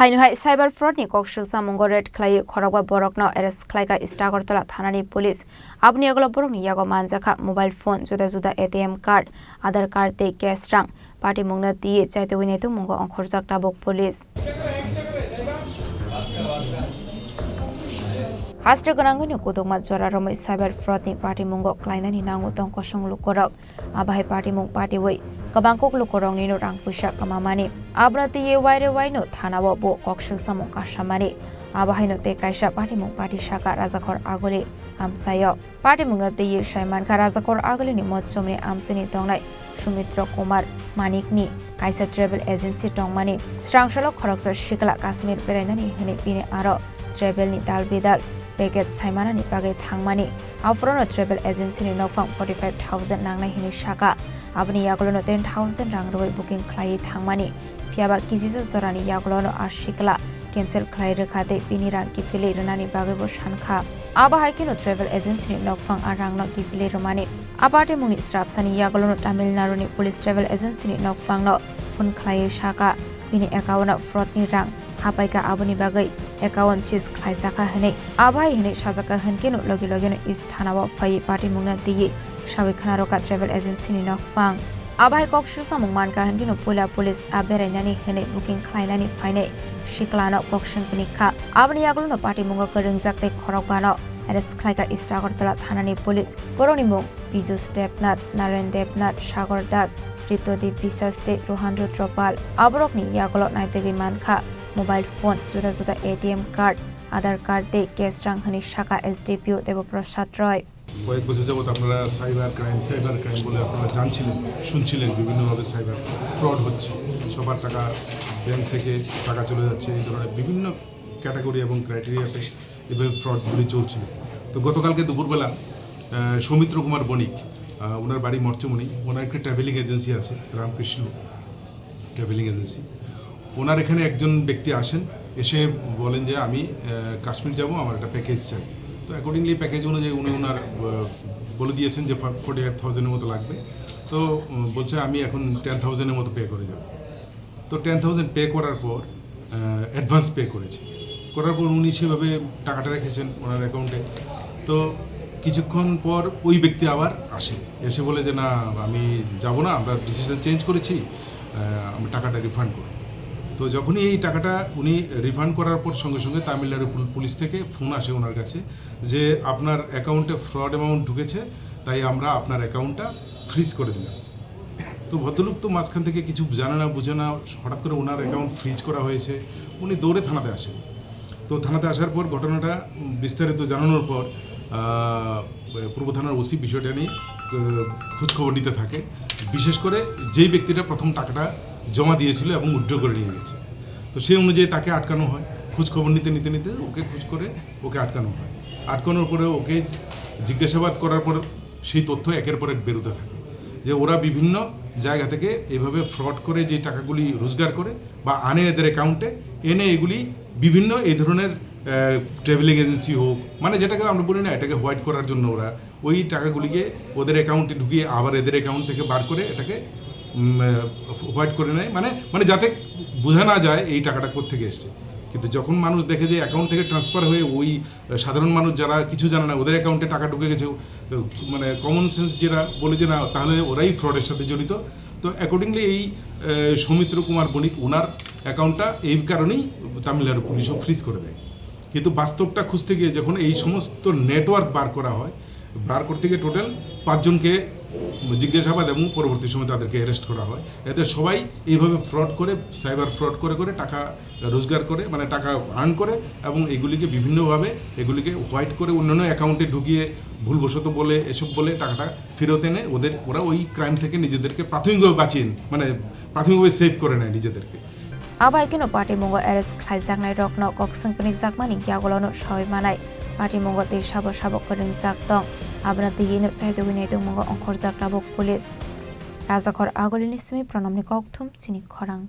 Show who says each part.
Speaker 1: Hainhai cyber fraud ni koksilsamungo red Khlaikha Khorokba Bohrokno arrest Khlaikha Agartala Thanani police abni aglo borokni yago manjaka mobile phone juda ATM card Aadhaar card te cash rang party mungna ti chaite wine tu mungo onkhorjak tabok police Hastre Khorang kodongma jora romai cyber fraud ni party mungo Thanani nangu tong kosong lukorok abahai party mung party wei kabangkok lukorong ni rang pusa kamamani abrati ye waire waino thanawo bo koksilsamungo kashamani abahai no te kaisa party mung party shaka rajakhor agole amsayo party mung te ye shaiman ka rajakhor agole ni motsomni amsini tongnai Sumitra Kumar Manikni kaisa travel agency tongmani strangshalo khoroksa shikla Kashmir berainani hene pine aro travel ni dalbedal package saimana ni pagai thangmani afrono travel agency ni nokfang 45,000 nangnai hini shaka abni yaglono 10,000 rang roi booking khlai thangmani fiaba kisisa sorani yaglono ashikla cancel khlai rekhate pini rang ki file ranani bagai bo shankha aba haikino travel agency ni nokfang arangno ki file romani aparte muni staff sani yaglono Tamil Nadu ni police travel agency ni nokfang no phone khlai shaka pini account fraud ni rang hapaika abuni bagai account sis khlai saka hene abai hene sajaka hankeno logi no is thanawa phai party mungna diye Shawi Khanaroka travel agency ni nokfang abai koksilsamung manka hankeno pola police aberainani hene booking khlainani faine shiklano kokshon pinikha abni yaglono party mungo karingjak te Khorokba no arrest Khlaikha Agartala Thanani police boroni mung Bijus Debnath Naren Debnath Sagar Das Riptodi Bisaste Rohandro Tropal Bohrokni yaglo naitegi mankha mobile phone juda ATM card Aadhaar card te cash rang hani shaka SDPO Debaprasad Roy
Speaker 2: কয়েক বছর যাবত আপনারা cyber crime বলে আপনারা জানছিলেন শুনছিলেন বিভিন্নভাবে cyber fraud হচ্ছে সবার টাকা ব্যাংক থেকে টাকা চলে যাচ্ছে এই ধরনের বিভিন্ন ক্যাটাগরি এবং ক্রাইটেরিয়াতে এভাবে ফ্রডগুলি চলছিল তো গতকালকে দুপুরবেলা সৌমিত্র কুমার বণিক ওনার বাড়ি মর্চমণি ওনার একটা ট্রাভেলিং এজেন্সি আছে রামকৃষ্ণ ট্রাভেলিং এজেন্সি ওনার এখানে একজন ব্যক্তি আসেন এসে বলেন যে আমি কাশ্মীর যাব আমার একটা প্যাকেজ চাই তো অ্যাকর্ডিংলি প্যাকেজ অনুযায়ী উনি ওনার বলে দিয়েছেন যে 48,000-এর মতো লাগবে তো বলছে আমি এখন 10,000-এর মতো পে করে যাব তো 10,000 পে করার পর অ্যাডভান্স পে করার পর উনি সেভাবে টাকাটা রেখেছেন ওনার অ্যাকাউন্টে তো কিছুক্ষণ পর ওই ব্যক্তি আবার আসে এসে বলে যে না আমি যাব না আমরা ডিসিশন চেঞ্জ করেছি আমি টাকাটা রিফান্ড করব তো যখনই এই টাকাটা উনি রিফান্ড করার পর সঙ্গে সঙ্গে তামিলনাড়ু পুলিশ থেকে ফোন আসে ওনার কাছে যে আপনার অ্যাকাউন্টে ফ্রড অ্যামাউন্ট ঢুকেছে তাই আমরা আপনার অ্যাকাউন্টটা ফ্রিজ করে দিলাম তো ভদ্রলোক তো মাঝখান থেকে কিছু জানে না বুঝে না হঠাৎ করে ওনার অ্যাকাউন্ট ফ্রিজ করা হয়েছে উনি দৌড়ে থানাতে আসেন তো থানাতে আসার পর ঘটনাটা বিস্তারিত জানানোর পর পূর্ব থানার ওসি বিষয়টা নিয়ে খোঁজখবর নিতে থাকে বিশেষ করে যেই ব্যক্তিটা প্রথম টাকাটা জমা দিয়েছিল এবং উইথড্র করে নিয়ে গেছে তো সেই অনুযায়ী তাকে আটকানো হয় খোঁজখবর নিতে ওকে খোঁজ করে ওকে আটকানো হয় আটকানোর পরে ওকে জিজ্ঞাসাবাদ করার পর সেই তথ্য একের পর এক বেরোতে থাকে যে ওরা বিভিন্ন জায়গা থেকে এইভাবে ফ্রড করে যে টাকাগুলি রোজগার করে বা আনে এদের অ্যাকাউন্টে এনে এগুলি বিভিন্ন এই ধরনের ট্রাভেলিং এজেন্সি হোক মানে যেটাকে আমরা বলি না এটাকে হোয়াইট করার জন্য ওরা ওই টাকাগুলিকে ওদের অ্যাকাউন্টে ঢুকিয়ে আবার এদের অ্যাকাউন্ট থেকে বার করে এটাকে হোয়াইট করে নেয় মানে যাতে বোঝা না যায় এই টাকাটা কোত্থেকে এসছে কিন্তু যখন মানুষ দেখে যে অ্যাকাউন্ট থেকে ট্রান্সফার হয়ে ওই সাধারণ মানুষ যারা কিছু জানে না ওদের অ্যাকাউন্টে টাকা ঢুকে গেছে মানে কমন সেন্স যেটা বলে যে না তাহলে ওরাই ফ্রডের সাথে জড়িত তো অ্যাকর্ডিংলি এই সৌমিত্র কুমার বণিক ওনার অ্যাকাউন্টটা এই কারণেই তামিলনাড়ু পুলিশও ফ্রিজ করে দেয় কিন্তু বাস্তবটা খুঁজতে গিয়ে যখন এই সমস্ত নেটওয়ার্ক বার করা হয় বার করতে গিয়ে টোটাল 5 জনকে জিজ্ঞাসাবাদ এবং পরবর্তী সময় তাদেরকে অ্যারেস্ট করা হয় এতে সবাই এইভাবে ফ্রড করে সাইবার ফ্রড করে টাকা রোজগার করে মানে টাকা আর্ন করে এবং এগুলিকে বিভিন্নভাবে এগুলিকে হোয়াইট করে অন্যান্য অ্যাকাউন্টে ঢুকিয়ে ভুলবশত বলে এসব বলে টাকাটা ফেরত এনে ওরা ওই ক্রাইম থেকে নিজেদেরকে প্রাথমিকভাবে বাঁচিয়ে মানে প্রাথমিকভাবে সেভ করে নেয় নিজেদেরকে
Speaker 1: abai kino party mungo arrest khlaijak nai rokno koksung pinikjak mani yagolono shoi manai party mungo te sabo karingjak tong abna tiyino chaitogini tong mungo onkhorjak tabok police rajakhor agolini simi pranamni kokthum Chini Khorang